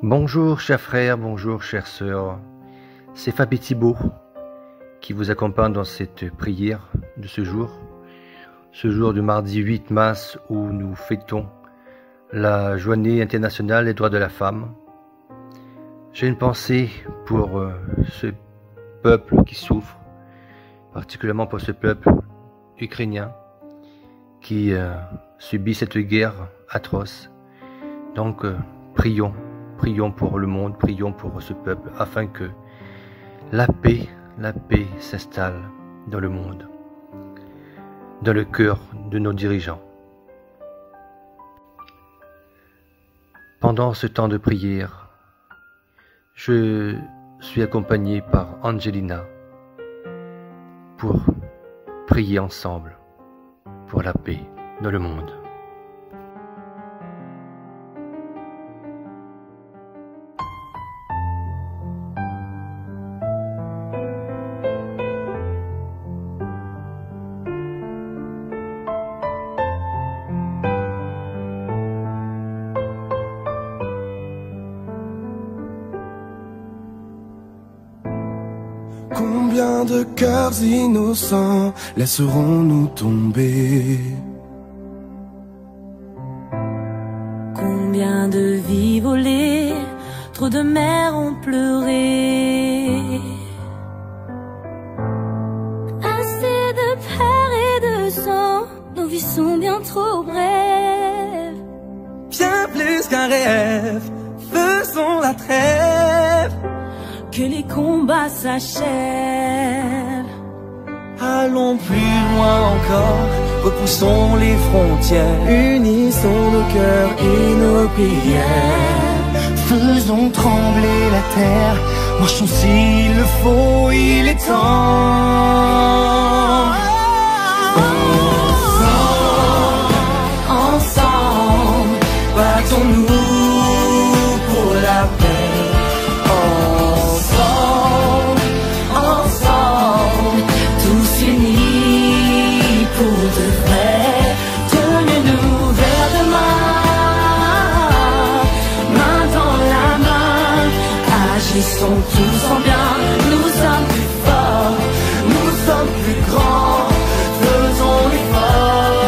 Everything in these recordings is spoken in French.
Bonjour chers frères, bonjour chères sœurs, c'est Fabi Thibault qui vous accompagne dans cette prière de ce jour du mardi 8 mars où nous fêtons la journée internationale des droits de la femme. J'ai une pensée pour ce peuple qui souffre, particulièrement pour ce peuple ukrainien qui subit cette guerre atroce. Donc prions pour le monde, prions pour ce peuple afin que la paix s'installe dans le monde, dans le cœur de nos dirigeants. Pendant ce temps de prière, je suis accompagné par Angelina pour prier ensemble pour la paix dans le monde. Combien de cœurs innocents laisserons-nous tomber? Combien de vies volées, trop de mères ont pleuré. Assez de peur et de sang, nos vies sont bien trop brèves. Bien plus qu'un rêve, faisons la trêve. Que les combats s'achèvent. Allons plus loin encore, repoussons les frontières, unissons nos cœurs et nos prières. Faisons trembler la terre, marchons s'il le faut, il est temps. Ensemble, battons-nous pour la paix. Ils sont tous en bien, nous sommes plus forts, nous sommes plus grands, faisons l'effort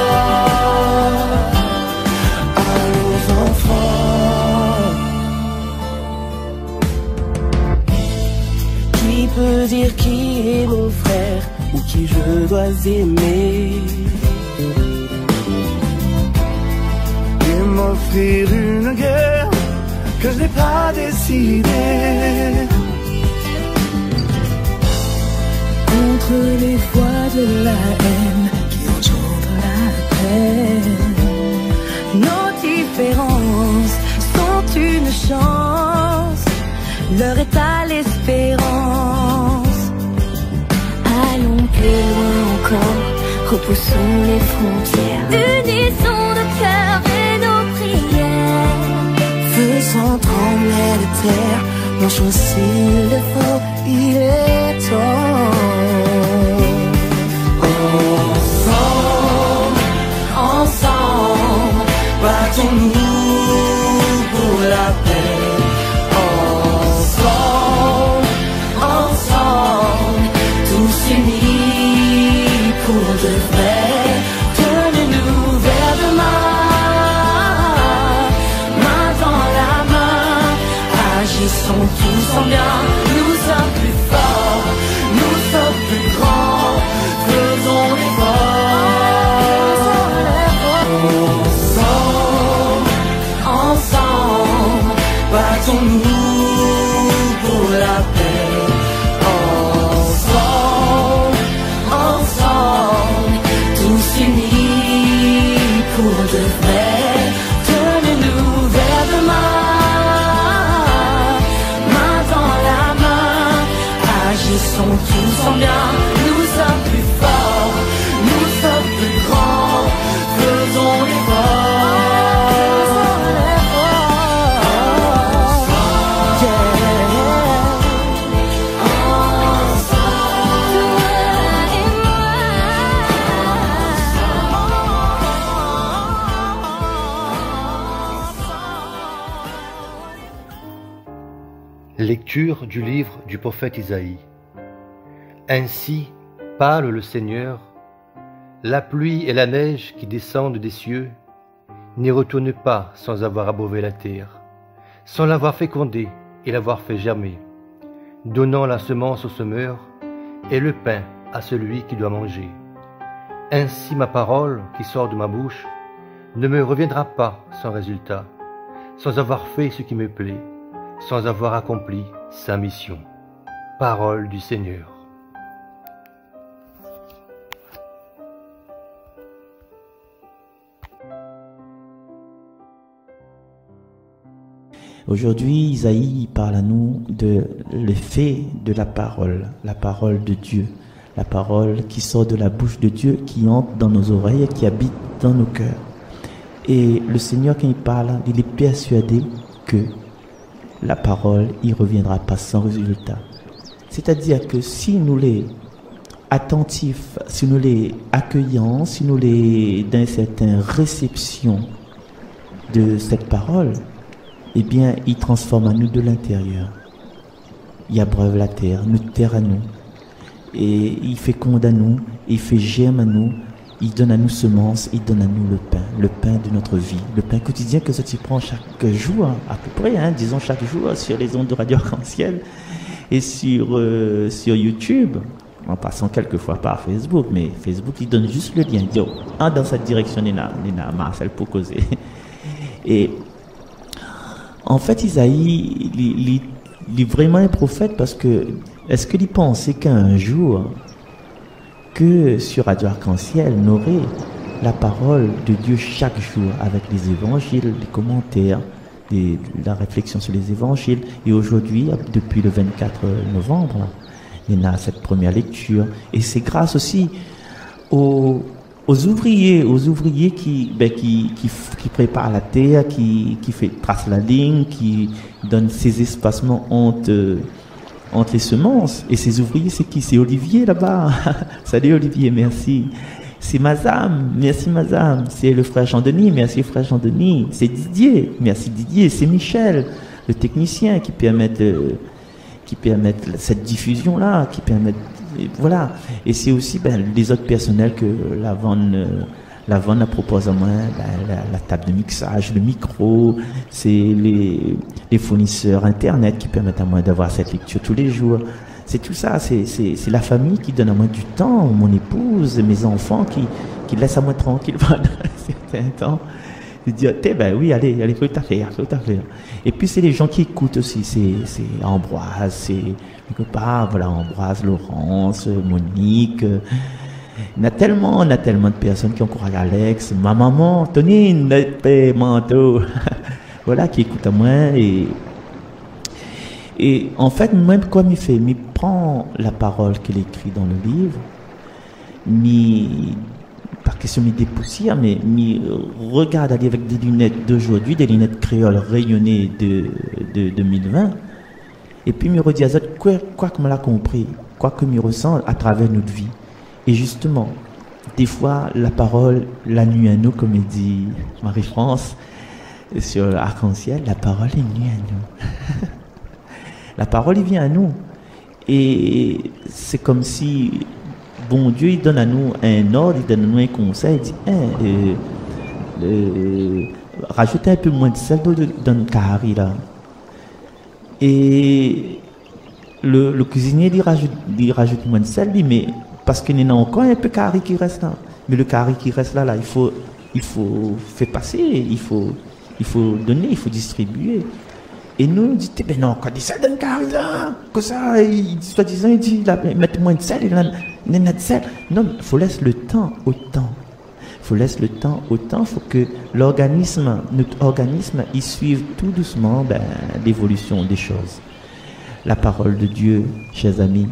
à nos enfants. Qui peut dire qui est mon frère ou qui je dois aimer et m'offrir une guerre que je n'ai pas décidé, contre les voix de la haine qui engendrent la peine. Nos différences sont une chance, l'heure est à l'espérance. Allons plus loin encore, repoussons les frontières, unissons nos cœurs et nos prières. Faisons trembler la terre, marchons s'il le faut, il est temps. Ensemble, battons-nous pour la paix. Ensemble, tous unis pour de vrai. Tenez-nous vers demain. Agissons tous en bien, nous sommes plus forts, nous sommes plus grands, faisons l'effort. Ensemble, battons-nous pour la paix. Ensemble, tous unis pour de vrai. Tenez-nous vers demain. Agissons tous en bien, nous sommes plus forts, nous sommes plus grands, faisons l'effort. Lecture du livre du prophète Isaïe. Ainsi parle le Seigneur, la pluie et la neige qui descendent des cieux n'y retournent pas sans avoir abreuvé la terre, sans l'avoir fécondée et l'avoir fait germer, donnant la semence au semeur et le pain à celui qui doit manger. Ainsi ma parole qui sort de ma bouche ne me reviendra pas sans résultat, sans avoir fait ce qui me plaît, sans avoir accompli sa mission. Parole du Seigneur. Aujourd'hui, Isaïe parle à nous de l'effet de la parole de Dieu, la parole qui sort de la bouche de Dieu, qui entre dans nos oreilles et qui habite dans nos cœurs. Et le Seigneur, quand il parle, il est persuadé que la parole, il ne reviendra pas sans résultat. C'est-à-dire que si nous les attentifs, si nous les accueillons, si nous les dans une certaine réception de cette parole, eh bien, il transforme à nous de l'intérieur. Il abreuve la terre, notre terre à nous. Et il féconde à nous, il fait germe à nous, il donne à nous semences, il donne à nous le pain de notre vie, le pain quotidien que ça tu prends chaque jour, à peu près, disons chaque jour, sur les ondes de Radio Arc-en-Ciel et sur YouTube, en passant quelquefois par Facebook, mais Facebook, il donne juste le lien. Il dit, dans cette direction, Nina Marcel pour causer. Et en fait, Isaïe, il est vraiment un prophète parce que, est-ce qu'il pensait qu'un jour, que sur Radio Arc-en-Ciel, on aurait la parole de Dieu chaque jour avec les évangiles, les commentaires, la réflexion sur les évangiles. Et aujourd'hui, depuis le 24 novembre, il y a cette première lecture. Et c'est grâce aussi aux ouvriers qui préparent la terre, qui tracent la ligne, qui donnent ces espacements entre les semences. Et ces ouvriers, c'est qui? C'est Olivier là-bas. Salut Olivier, merci. C'est Mazam, merci Mazam. C'est le frère Jean-Denis, merci frère Jean-Denis. C'est Didier, merci Didier. C'est Michel, le technicien qui permet cette diffusion-là, qui permet, voilà. Et c'est aussi les autres personnels que la Vanne propose à moi, la table de mixage, le micro, c'est les fournisseurs internet qui permettent à moi d'avoir cette lecture tous les jours. C'est tout ça, c'est la famille qui donne à moi du temps, mon épouse, mes enfants qui laissent à moi tranquille pendant un certain temps. Je dis, oui, allez, faut t'affaire. Et puis c'est les gens qui écoutent aussi, c'est Ambroise, c'est Ambroise, Laurence, Monique. On a tellement de personnes qui encouragent Alex, ma maman, Tonine, Manteau, voilà, qui écoutent à moi. Et en fait, même comme il fait, il prend la parole qu'il écrit dans le livre, par question de dépoussière, mais regarde aller avec des lunettes d'aujourd'hui, des lunettes créoles rayonnées de 2020, et puis me redit à ça, quoi que me l'a compris, quoi que me ressent à travers notre vie. Et justement, des fois, la parole, la nuit à nous, comme il dit Marie-France, sur Arc-en-Ciel, la parole est nuit à nous. La parole, il vient à nous. Et c'est comme si, bon Dieu, il donne à nous un ordre, il donne à nous un conseil, il dit, rajoutez un peu moins de sel dans le carré, là. Et le cuisinier, il rajoute moins de sel, mais parce qu'il y en a encore un peu carré qui reste là. Mais le carré qui reste là, il faut faire passer, il faut donner, il faut distribuer. Et nous, on dit, non, quand il sel dans le carré là, comme ça, soi-disant, il dit, mettre moins de sel, il y a de sel. Non, il faut laisser le temps au temps. Il faut que notre organisme, il suive tout doucement l'évolution des choses. La parole de Dieu, chers amis,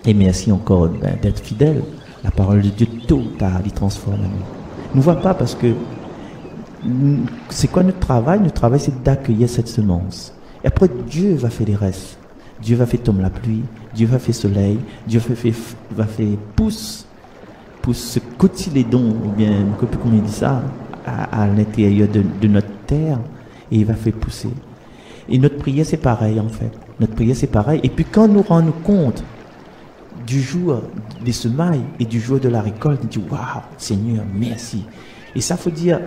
et merci encore d'être fidèles. La parole de Dieu, tôt ou tard, il transforme nous. Ne voit pas parce que c'est quoi notre travail? Notre travail, c'est d'accueillir cette semence. Et après, Dieu va faire les restes. Dieu va faire tomber la pluie, Dieu va faire soleil, Dieu va faire pousse ce cotylédon, ou bien, comment il dit ça, à l'intérieur de notre terre, et il va faire pousser. Et notre prière, c'est pareil, en fait. Notre prière, c'est pareil. Et puis, quand nous rendons compte du jour des semailles et du jour de la récolte, on dit, waouh, Seigneur, merci. Et ça, faut dire,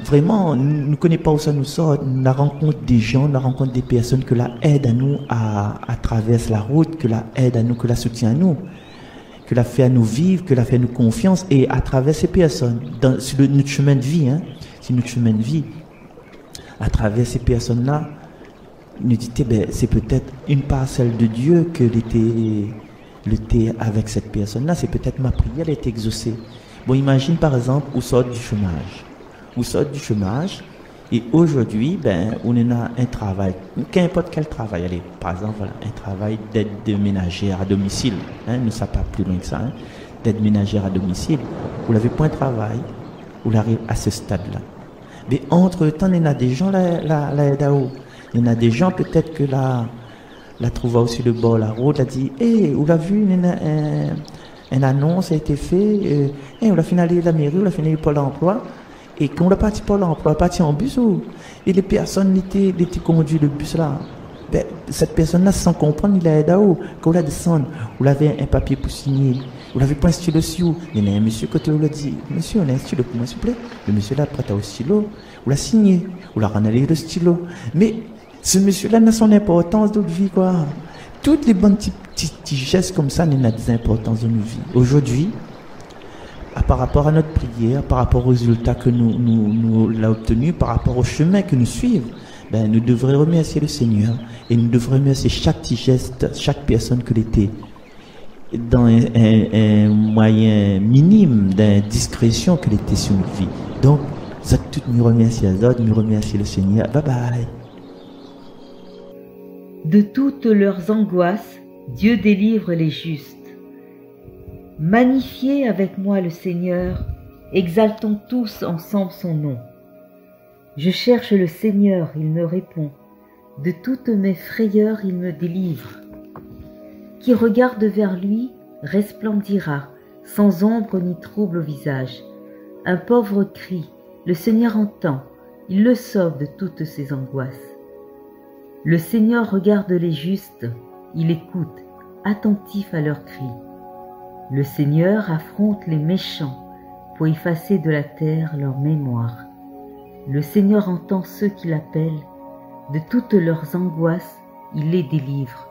vraiment, nous ne connaissons pas où ça nous sort. La rencontre des gens, la rencontre des personnes que la aide à nous à traverser la route, que la aide à nous, que la soutient à nous, que la fait à nous vivre, que la fait à nous confiance. Et à travers ces personnes, sur notre chemin de vie, sur notre chemin de vie, à travers ces personnes-là, nous dit, c'est peut-être une parcelle de Dieu que l'été avec cette personne-là, c'est peut-être ma prière, elle est exaucée. Bon, imagine par exemple, où sort du chômage. Où sort du chômage, et aujourd'hui, on a un travail, qu'importe quel travail, allez, par exemple, voilà, un travail d'aide ménagère à domicile, ne ça pas plus loin que ça, d'aide ménagère à domicile. Vous n'avez pas un travail, vous arrivez à ce stade-là. Mais entre-temps, il y a des gens là, il y en a des gens peut-être que la trouva aussi le bord de la route, a dit, vous l'avez vu, une annonce a été faite, on l'a fait aller à la mairie, on l'a fait aller pour l'emploi, et quand on l'a parti pour l'emploi, parti en bus, et les personnes étaient conduit le bus là, cette personne-là, sans comprendre, il a aidé à où, quand on la descend, on avait un papier pour signer, on l'avait pas un stylo sur, il y a un monsieur côté on l'a dit, monsieur, on a un stylo pour moi, s'il vous plaît, le monsieur là prête au stylo, on l'a signé, on l'a renalé le stylo, mais ce monsieur-là n'a son importance dans notre vie, quoi. Toutes les bonnes petits gestes comme ça, il a des importances dans nos vies. Aujourd'hui, par rapport à notre prière, par rapport aux résultats que nous l'avons obtenus, par rapport au chemin que nous suivons, nous devrions remercier le Seigneur et nous devrions remercier chaque petit geste, chaque personne que l'était dans un moyen minime d'indiscrétion que l'était sur notre vie. Donc, ça tout nous remercier à d'autres, nous remercier le Seigneur. Bye bye. De toutes leurs angoisses, Dieu délivre les justes. Magnifiez avec moi le Seigneur, exaltons tous ensemble son nom. Je cherche le Seigneur, il me répond. De toutes mes frayeurs, il me délivre. Qui regarde vers lui resplendira, sans ombre ni trouble au visage. Un pauvre crie, le Seigneur entend, il le sauve de toutes ses angoisses. Le Seigneur regarde les justes, il écoute, attentif à leurs cris. Le Seigneur affronte les méchants pour effacer de la terre leur mémoire. Le Seigneur entend ceux qui l'appellent, de toutes leurs angoisses, il les délivre.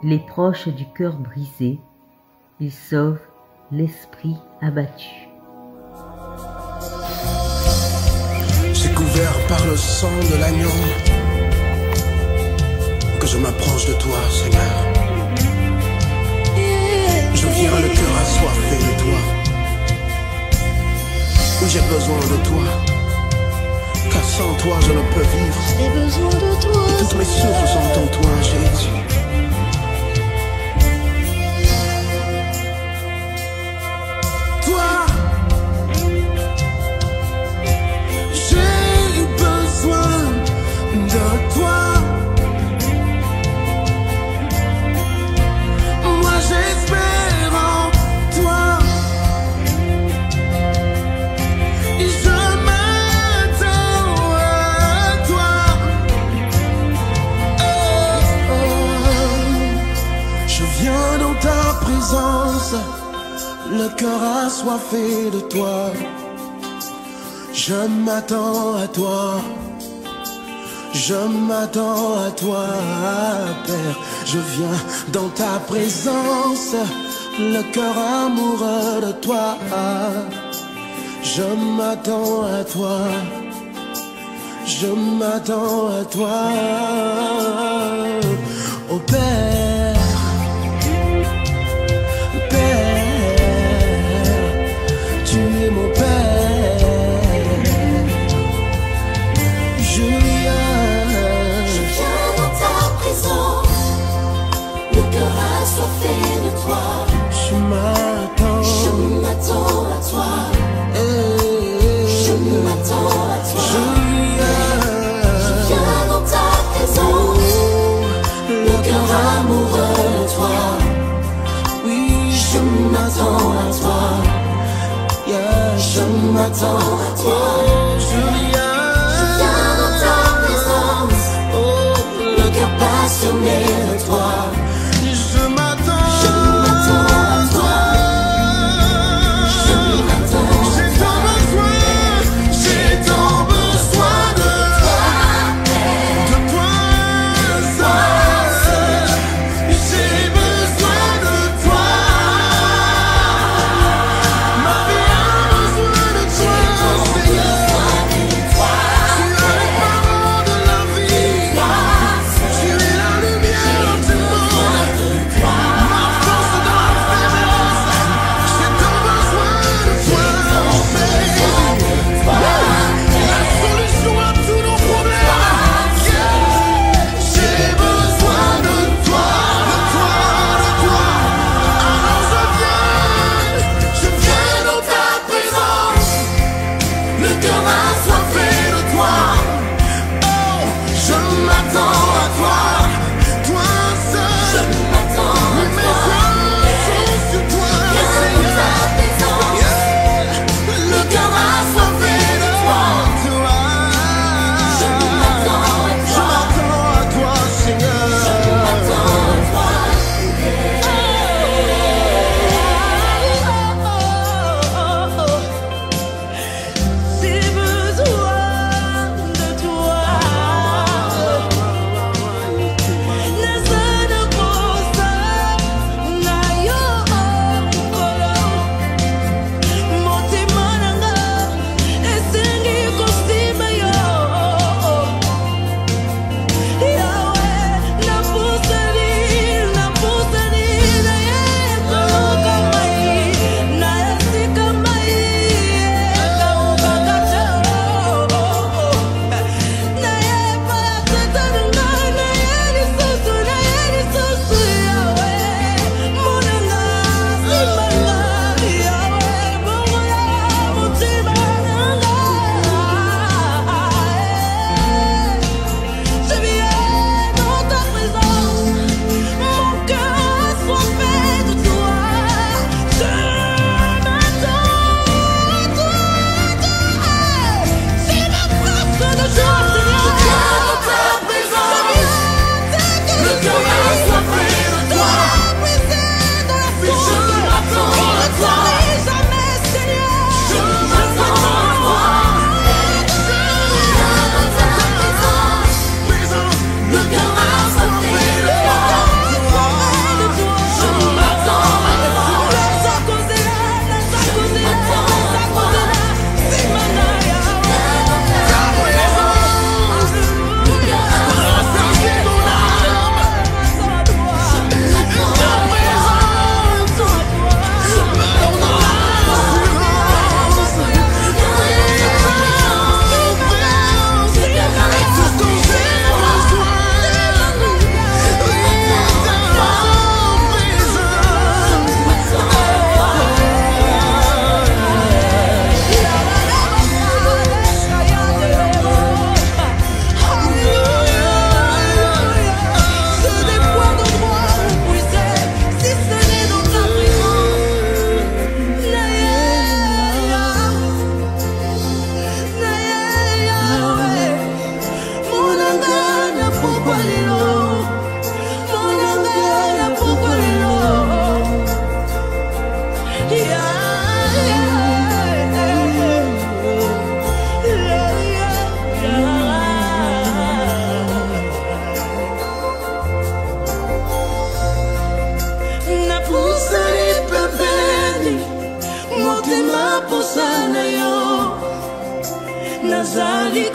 Les proches du cœur brisé, il sauve l'esprit abattu. C'est couvert par le sang de l'agneau que je m'approche de toi, Seigneur. Je viens le cœur assoiffé de toi. Oui, j'ai besoin de toi, car sans toi je ne peux vivre. J'ai besoin de toi. Et toutes mes sources sont en toi, Jésus. Toi, j'ai besoin de toi. J'espère en toi et je m'attends à toi. Je viens dans ta présence, le cœur assoiffé de toi. Je m'attends à toi. Je m'attends à toi, Père. Je viens dans ta présence, le cœur amoureux de toi. Je m'attends à toi. Je m'attends à toi, oh Père. Père, tu es mon Père. Je viens dans ta présence, le cœur assoiffé de toi. Je m'attends à toi. Je m'attends à toi. Je viens dans ta présence, le cœur amoureux de toi. Oui, je m'attends à toi. Yeah, je m'attends à toi. Je viens dans ta présence,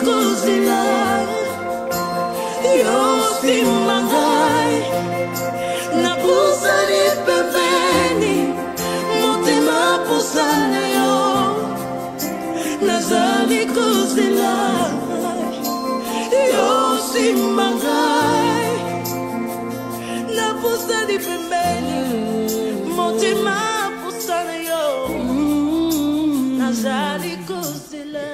kozela yo nsima ngai napusani pembeni motema pusana yo nazali kozela yo nsima ngai napusani pembeni motema pusana yo nazali kozela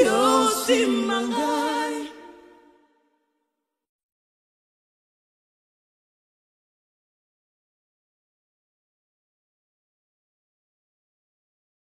yo nsima ngai